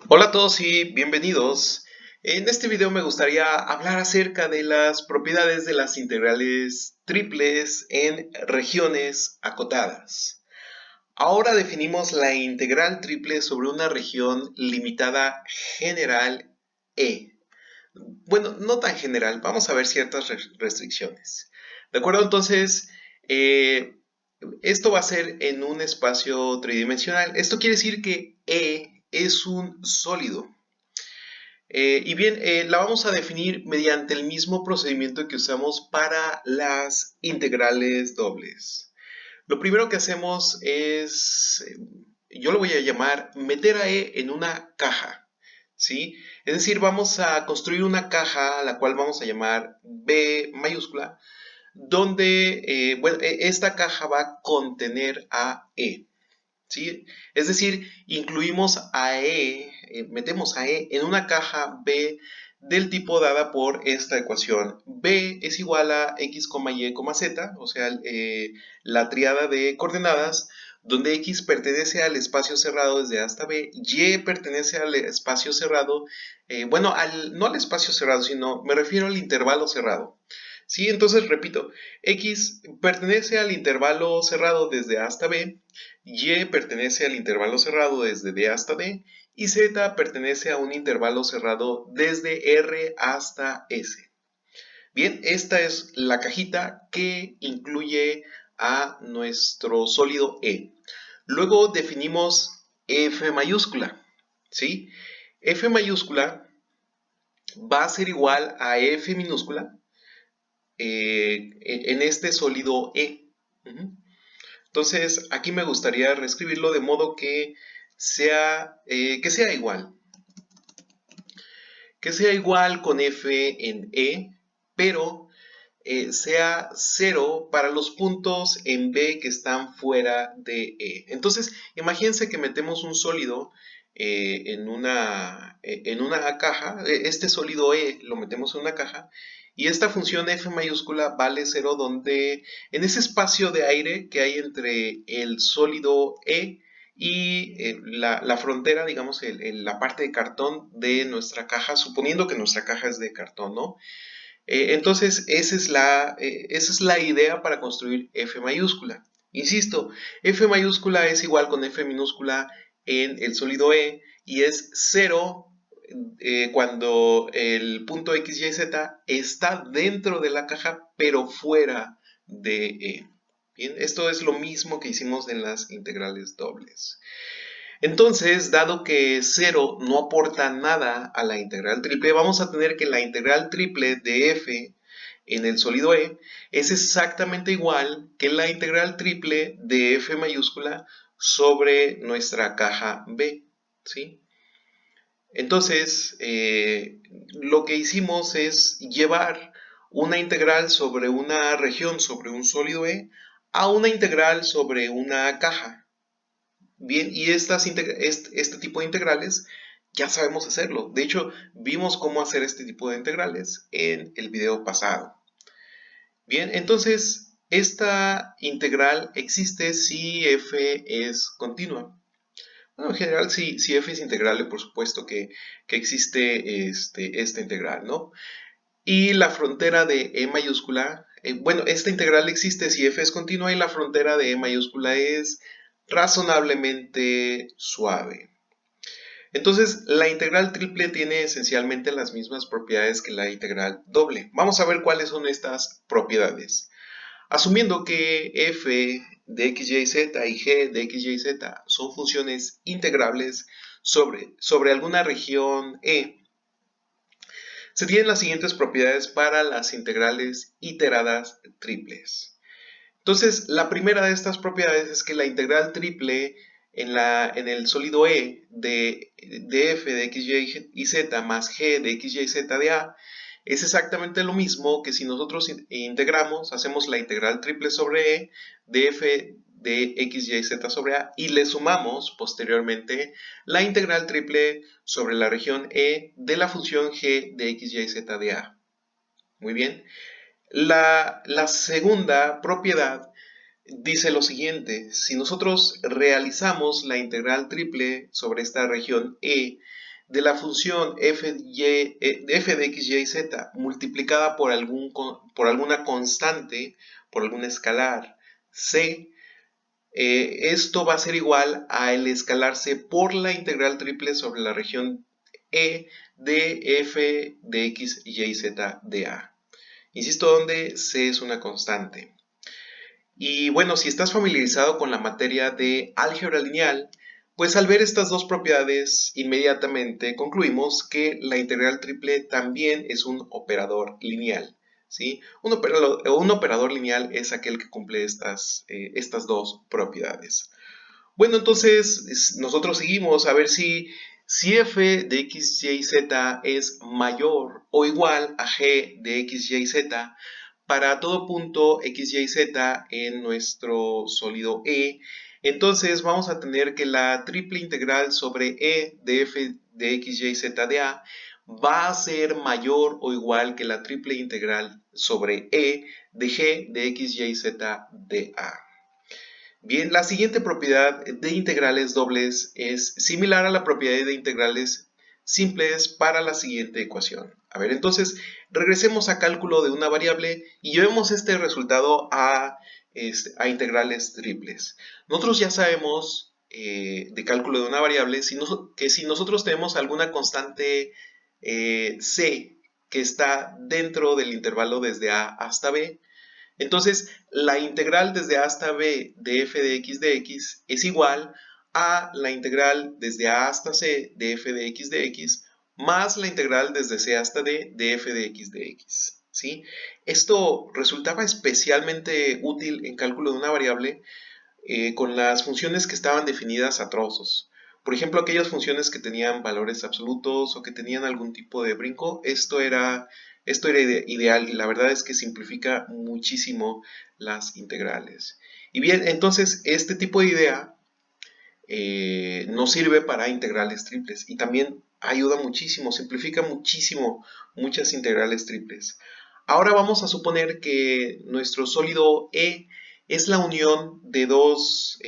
Hola a todos y bienvenidos. En este video me gustaría hablar acerca de las propiedades de las integrales triples en regiones acotadas. Ahora definimos la integral triple sobre una región limitada general E. Bueno, no tan general, vamos a ver ciertas restricciones. ¿De acuerdo? Entonces, esto va a ser en un espacio tridimensional. Esto quiere decir que E es un sólido. Y bien, la vamos a definir mediante el mismo procedimiento que usamos para las integrales dobles. Lo primero que hacemos es, yo lo voy a llamar meter a E en una caja, ¿sí? Es decir, vamos a construir una caja a la cual vamos a llamar B mayúscula, donde, bueno, esta caja va a contener a E. ¿Sí? Es decir, incluimos a E, metemos a E en una caja B del tipo dada por esta ecuación. B es igual a x, y, z, o sea, la triada de coordenadas, donde x pertenece al espacio cerrado desde A hasta B, y pertenece al espacio cerrado, bueno, no al espacio cerrado, sino me refiero al intervalo cerrado. ¿Sí? Entonces, repito, x pertenece al intervalo cerrado desde A hasta B, y pertenece al intervalo cerrado desde D hasta D y Z pertenece a un intervalo cerrado desde R hasta S. Bien, esta es la cajita que incluye a nuestro sólido E. Luego definimos F mayúscula, ¿sí? F mayúscula va a ser igual a F minúscula en este sólido E. Entonces, aquí me gustaría reescribirlo de modo que sea igual. Que sea igual con f en E, pero sea 0 para los puntos en B que están fuera de E. Entonces, imagínense que metemos un sólido en una caja. Este sólido E lo metemos en una caja. Y esta función f mayúscula vale 0 donde en ese espacio de aire que hay entre el sólido E y la frontera, digamos, la parte de cartón de nuestra caja, suponiendo que nuestra caja es de cartón, ¿no? Entonces, esa es la idea para construir F mayúscula. Insisto, F mayúscula es igual con F minúscula en el sólido E y es 0 cuando el punto X, Y, Z está dentro de la caja pero fuera de E. Bien, esto es lo mismo que hicimos en las integrales dobles. Entonces, dado que 0 no aporta nada a la integral triple, vamos a tener que la integral triple de f en el sólido E es exactamente igual que la integral triple de f mayúscula sobre nuestra caja B, ¿sí? Entonces, lo que hicimos es llevar una integral sobre una región, sobre un sólido E, a una integral sobre una caja. Bien, y este tipo de integrales ya sabemos hacerlo. De hecho, vimos cómo hacer este tipo de integrales en el video pasado. Bien, entonces, esta integral existe si f es continua. Bueno, en general, si f es integrable, por supuesto que existe esta integral, ¿no? Y la frontera de e mayúscula, bueno, esta integral existe si f es continua y la frontera de e mayúscula es razonablemente suave. Entonces, la integral triple tiene esencialmente las mismas propiedades que la integral doble. Vamos a ver cuáles son estas propiedades. Asumiendo que f de x, y, z y g de x, y, z son funciones integrables sobre alguna región E, se tienen las siguientes propiedades para las integrales iteradas triples. Entonces, la primera de estas propiedades es que la integral triple en el sólido E de f de x, y, z más g de x, y, z de a es exactamente lo mismo que si nosotros integramos, hacemos la integral triple sobre E de f de x, y, z sobre a y le sumamos posteriormente la integral triple sobre la región E de la función g de x, y, z de a. Muy bien. La segunda propiedad dice lo siguiente: si nosotros realizamos la integral triple sobre esta región E de la función f de x, y, z multiplicada por alguna constante, por algún escalar c, esto va a ser igual a el escalarse por la integral triple sobre la región E de f de x, y, z de a. Insisto, donde c es una constante. Y bueno, si estás familiarizado con la materia de álgebra lineal, pues al ver estas dos propiedades, inmediatamente concluimos que la integral triple también es un operador lineal, ¿sí? Un operador lineal es aquel que cumple estas dos propiedades. Bueno, entonces nosotros seguimos a ver si f de x, y, z es mayor o igual a g de x, y, z para todo punto x, y, z en nuestro sólido E. Entonces vamos a tener que la triple integral sobre E de f de x, y, z de a va a ser mayor o igual que la triple integral sobre E de g de x, y, z de a. Bien, la siguiente propiedad de integrales dobles es similar a la propiedad de integrales simples para la siguiente ecuación. A ver, entonces, regresemos a cálculo de una variable y llevemos este resultado a integrales triples. Nosotros ya sabemos de cálculo de una variable que si nosotros tenemos alguna constante c que está dentro del intervalo desde a hasta b, entonces, la integral desde a hasta b de f de x es igual a la integral desde a hasta c de f de x más la integral desde c hasta d de f de x. ¿Sí? Esto resultaba especialmente útil en cálculo de una variable con las funciones que estaban definidas a trozos. Por ejemplo, aquellas funciones que tenían valores absolutos o que tenían algún tipo de brinco, esto era ideal y la verdad es que simplifica muchísimo las integrales. Y bien, entonces este tipo de idea nos sirve para integrales triples y también ayuda muchísimo, simplifica muchísimo muchas integrales triples. Ahora vamos a suponer que nuestro sólido E es la unión de dos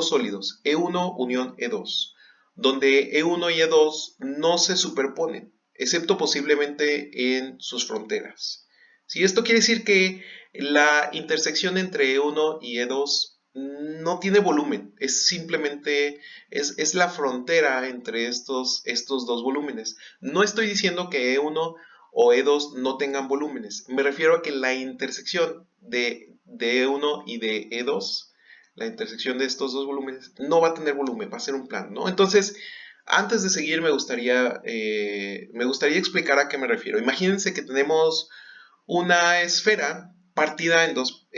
sólidos, E1 unión E2, donde E1 y E2 no se superponen, excepto posiblemente en sus fronteras. ¿Sí? Esto quiere decir que la intersección entre E1 y E2 no tiene volumen, es simplemente es la frontera entre estos dos volúmenes. No estoy diciendo que E1 o E2 no tengan volúmenes, me refiero a que la intersección de E1 y de E2, la intersección de estos dos volúmenes, no va a tener volumen, va a ser un plano, ¿no? Entonces, antes de seguir me gustaría explicar a qué me refiero. Imagínense que tenemos una esfera partida en dos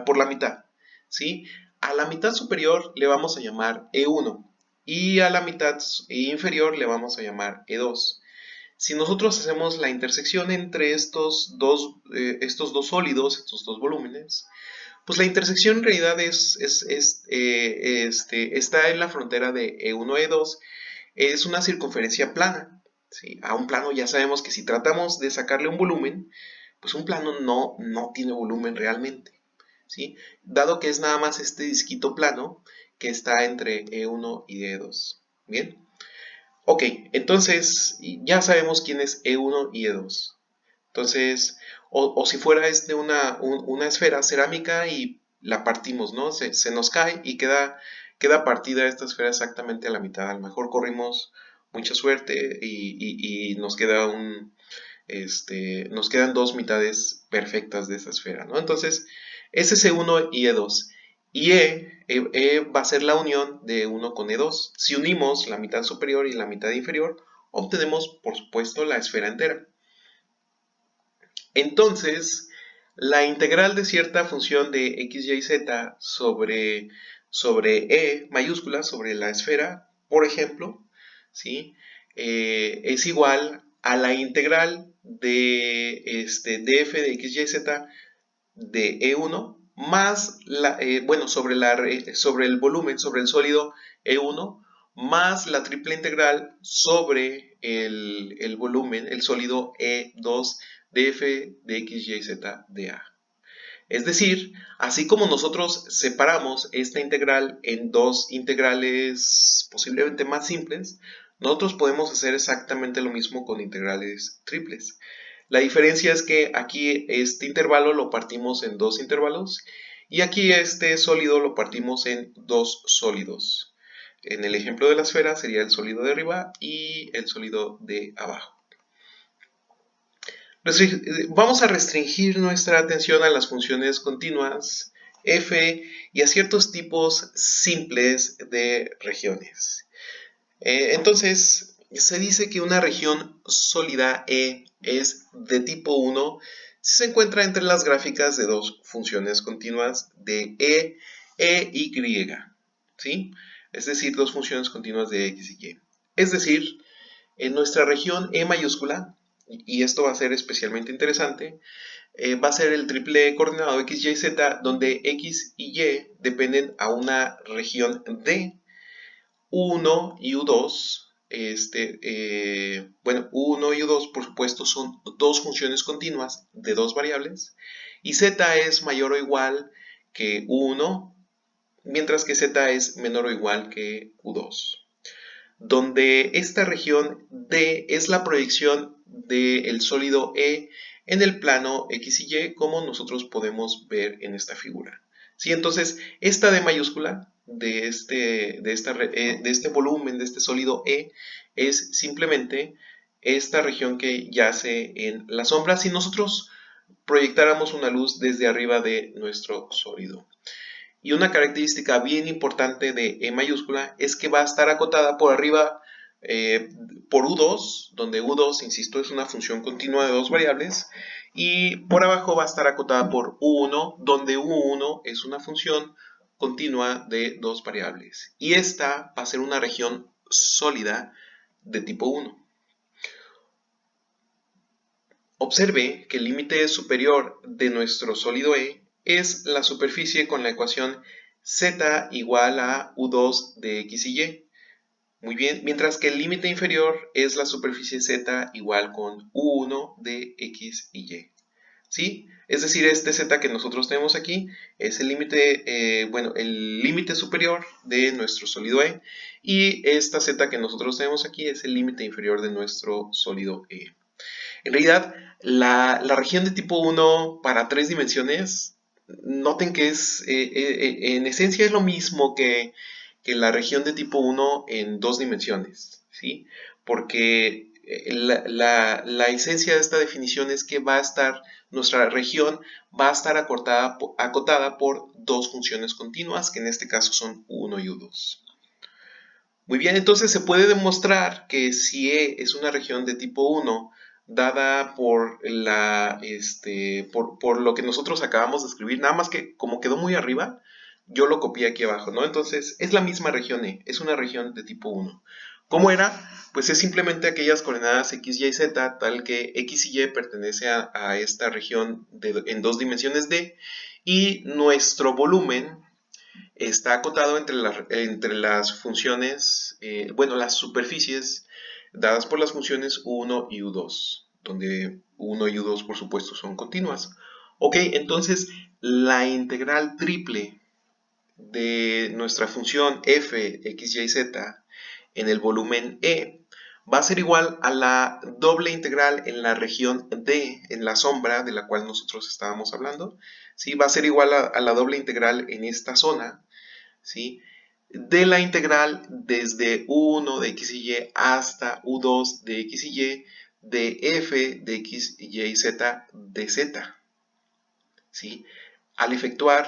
por la mitad, ¿sí? A la mitad superior le vamos a llamar E1 y a la mitad inferior le vamos a llamar E2. Si nosotros hacemos la intersección entre estos dos sólidos, estos dos volúmenes, pues la intersección en realidad está en la frontera de E1-E2, es una circunferencia plana. ¿Sí? A un plano ya sabemos que si tratamos de sacarle un volumen, pues un plano no tiene volumen realmente. ¿Sí? Dado que es nada más este disquito plano que está entre E1 y E2. Bien. Ok, entonces ya sabemos quién es E1 y E2. Entonces, o si fuera una esfera cerámica y la partimos, ¿no? Se nos cae y queda partida esta esfera exactamente a la mitad. A lo mejor corrimos mucha suerte y nos nos quedan dos mitades perfectas de esta esfera, ¿no? Entonces, ese es E1 y E2. Y E va a ser la unión de E1 con E2. Si unimos la mitad superior y la mitad inferior, obtenemos, por supuesto, la esfera entera. Entonces, la integral de cierta función de x, y, z sobre E mayúscula, sobre la esfera, por ejemplo, ¿sí? Es igual a la integral de df de x, y, z de E1 más sobre el volumen, sobre el sólido E1, más la triple integral sobre el volumen, el sólido E2 de f de x, y, z de a. Es decir, así como nosotros separamos esta integral en dos integrales posiblemente más simples, nosotros podemos hacer exactamente lo mismo con integrales triples. La diferencia es que aquí este intervalo lo partimos en dos intervalos y aquí este sólido lo partimos en dos sólidos. En el ejemplo de la esfera sería el sólido de arriba y el sólido de abajo. Vamos a restringir nuestra atención a las funciones continuas f y a ciertos tipos simples de regiones. Entonces, se dice que una región sólida E es de tipo 1 si se encuentra entre las gráficas de dos funciones continuas de y, ¿sí? Es decir, dos funciones continuas de x y y. Es decir, en nuestra región E mayúscula, y esto va a ser especialmente interesante, va a ser el triple coordenado x, y, z, donde x y y dependen a una región D, U1 y U2. Bueno, U1 y U2 por supuesto son dos funciones continuas de dos variables, y z es mayor o igual que U1, mientras que z es menor o igual que U2, donde esta región D es la proyección del sólido E en el plano X y Y, como nosotros podemos ver en esta figura. ¿Sí? Entonces, esta D mayúscula de este volumen, de este sólido E, es simplemente esta región que yace en la sombra si nosotros proyectáramos una luz desde arriba de nuestro sólido. Y una característica bien importante de E mayúscula es que va a estar acotada por arriba por U2, donde U2, insisto, es una función continua de dos variables, y por abajo va a estar acotada por U1, donde U1 es una función continua de dos variables. Y esta va a ser una región sólida de tipo 1. Observe que el límite superior de nuestro sólido E es la superficie con la ecuación z igual a u2 de x y y. Muy bien, mientras que el límite inferior es la superficie z igual con u1 de x y y. ¿Sí? Es decir, este z que nosotros tenemos aquí es el límite, el límite superior de nuestro sólido E, y esta z que nosotros tenemos aquí es el límite inferior de nuestro sólido E. En realidad, la región de tipo 1 para tres dimensiones, noten que en esencia es lo mismo que la región de tipo 1 en dos dimensiones, ¿sí? Porque la esencia de esta definición es que nuestra región va a estar acotada por dos funciones continuas, que en este caso son U1 y U2. Muy bien, entonces se puede demostrar que si E es una región de tipo 1, dada por lo que nosotros acabamos de escribir, nada más que como quedó muy arriba, yo lo copié aquí abajo, ¿no? Entonces es la misma región E, es una región de tipo 1. ¿Cómo era? Pues es simplemente aquellas coordenadas x, y, z, tal que x y y pertenece a esta región en dos dimensiones D, y nuestro volumen está acotado entre las funciones, las superficies dadas por las funciones U1 y U2, donde U1 y U2 por supuesto son continuas. Ok, entonces la integral triple de nuestra función f, x, y, z en el volumen E va a ser igual a la doble integral en la región D, en la sombra de la cual nosotros estábamos hablando. ¿Sí? Va a ser igual a la doble integral en esta zona, ¿sí? De la integral desde U1 de x y y hasta U2 de x y y de f de x, y, z de z. ¿Sí? Al efectuar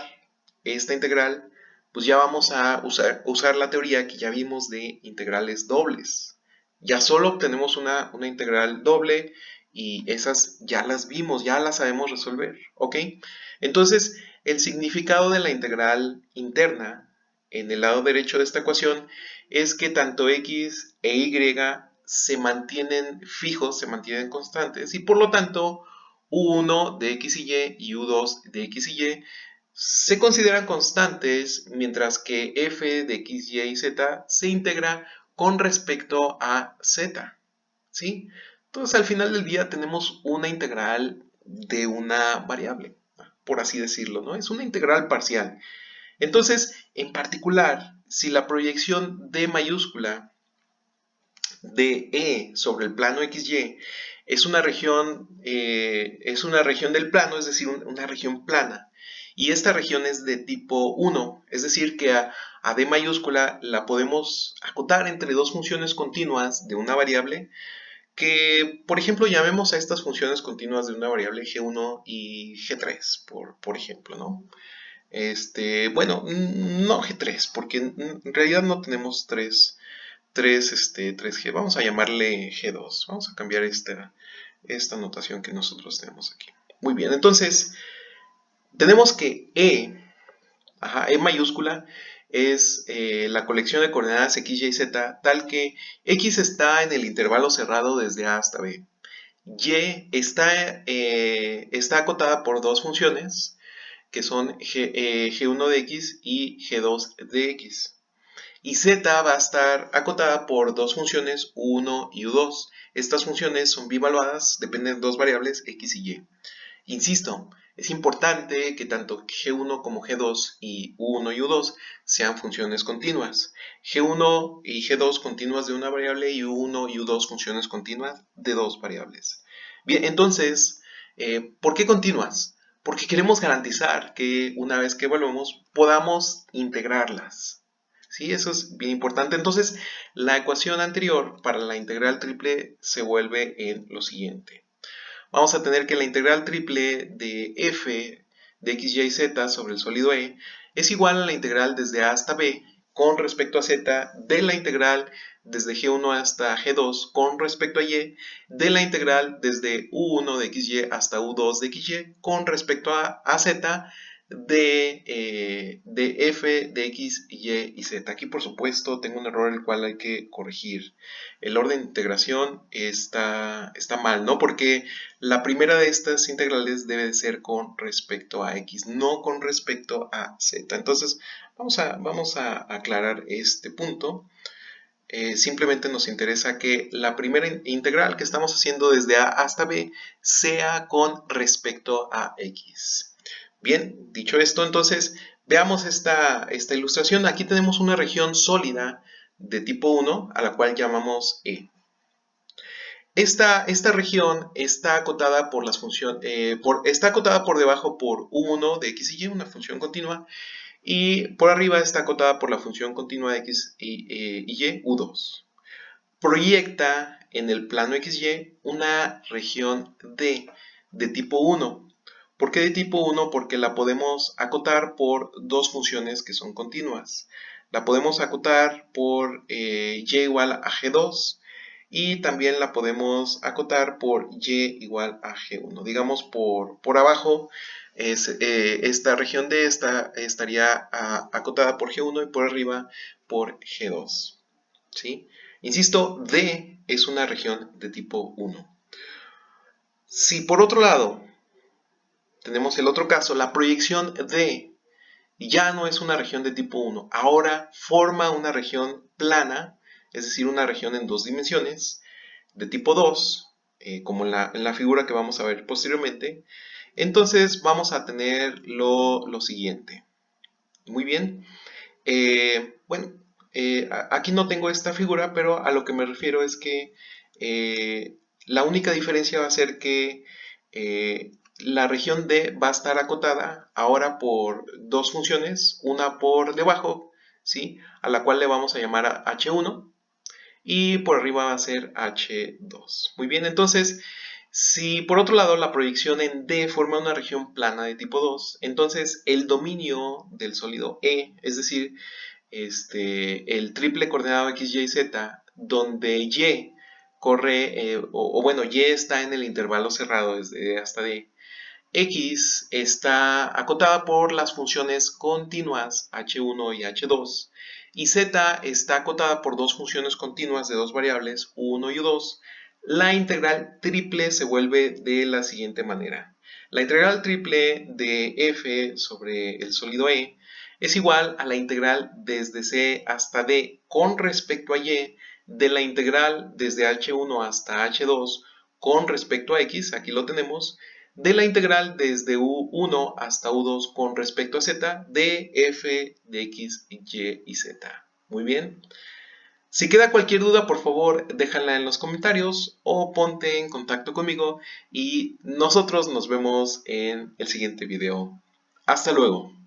esta integral, pues ya vamos a usar la teoría que ya vimos de integrales dobles. Ya solo obtenemos una integral doble y esas ya las vimos, ya las sabemos resolver, ¿ok? Entonces, el significado de la integral interna en el lado derecho de esta ecuación es que tanto x e y se mantienen fijos, se mantienen constantes, y por lo tanto U1 de x y y U2 de x y y se consideran constantes, mientras que f de x, y z se integra con respecto a z, ¿sí? Entonces al final del día tenemos una integral de una variable. por así decirlo, ¿no? Es una integral parcial. Entonces, en particular, si la proyección D mayúscula de E sobre el plano XY es una región del plano, es decir, una región plana, y esta región es de tipo 1, es decir, que a D mayúscula la podemos acotar entre dos funciones continuas de una variable que, por ejemplo, llamemos a estas funciones continuas de una variable G1 y G3, por ejemplo, ¿no? Bueno, no G3, porque en realidad no tenemos 3G. Vamos a llamarle G2. Vamos a cambiar esta notación que nosotros tenemos aquí. Muy bien, entonces tenemos que E mayúscula, es la colección de coordenadas X, Y, Z, tal que X está en el intervalo cerrado desde A hasta B. Y está acotada por dos funciones, que son G1 de X y G2 de X. Y Z va a estar acotada por dos funciones U1 y U2. Estas funciones son bivaluadas, dependen de dos variables X y Y. Insisto, es importante que tanto G1 como G2 y U1 y U2 sean funciones continuas. G1 y G2 continuas de una variable y U1 y U2 funciones continuas de dos variables. Bien, entonces, ¿por qué continuas? Porque queremos garantizar que una vez que evaluemos podamos integrarlas. ¿Sí? Eso es bien importante. Entonces, la ecuación anterior para la integral triple se vuelve en lo siguiente. Vamos a tener que la integral triple de f de x, y, z sobre el sólido E es igual a la integral desde A hasta B con respecto a z de la integral desde G1 hasta G2 con respecto a Y de la integral desde U1 de XY hasta U2 de XY con respecto a Z de f de x, y y z. Aquí, por supuesto, tengo un error el cual hay que corregir. El orden de integración está mal, ¿no? Porque la primera de estas integrales debe de ser con respecto a x, no con respecto a z. Entonces, vamos a aclarar este punto. Simplemente nos interesa que la primera integral que estamos haciendo desde a hasta b sea con respecto a x. Bien, dicho esto, entonces veamos esta ilustración. Aquí tenemos una región sólida de tipo 1 a la cual llamamos E. Esta región está acotada por las funciones, está acotada por debajo por U1 de x y y, una función continua, y por arriba está acotada por la función continua de x y U2. Proyecta en el plano XY una región D de tipo 1. ¿Por qué de tipo 1? Porque la podemos acotar por dos funciones que son continuas. La podemos acotar por y igual a G2 y también la podemos acotar por y igual a G1. Digamos por abajo esta región D estaría acotada por G1 y por arriba por G2. ¿Sí? Insisto, D es una región de tipo 1. Si por otro lado tenemos el otro caso, la proyección D ya no es una región de tipo 1, ahora forma una región plana, es decir, una región en dos dimensiones, de tipo 2, como en la figura que vamos a ver posteriormente. Entonces vamos a tener lo siguiente. Muy bien. Bueno, aquí no tengo esta figura, pero a lo que me refiero es que la única diferencia va a ser que la región D va a estar acotada ahora por dos funciones, una por debajo, ¿sí? A la cual le vamos a llamar H1 y por arriba va a ser H2. Muy bien, entonces, si por otro lado la proyección en D forma una región plana de tipo 2, entonces el dominio del sólido E, es decir, el triple coordenado X, Y, Z, donde Y corre, bueno, Y está en el intervalo cerrado desde D hasta D, X está acotada por las funciones continuas H1 y H2, y Z está acotada por dos funciones continuas de dos variables, U1 y U2. La integral triple se vuelve de la siguiente manera. La integral triple de f sobre el sólido E es igual a la integral desde C hasta D con respecto a Y de la integral desde H1 hasta H2 con respecto a X, aquí lo tenemos, de la integral desde U1 hasta U2 con respecto a z de f de x, y y z. Muy bien. Si queda cualquier duda, por favor, déjala en los comentarios o ponte en contacto conmigo y nosotros nos vemos en el siguiente video. Hasta luego.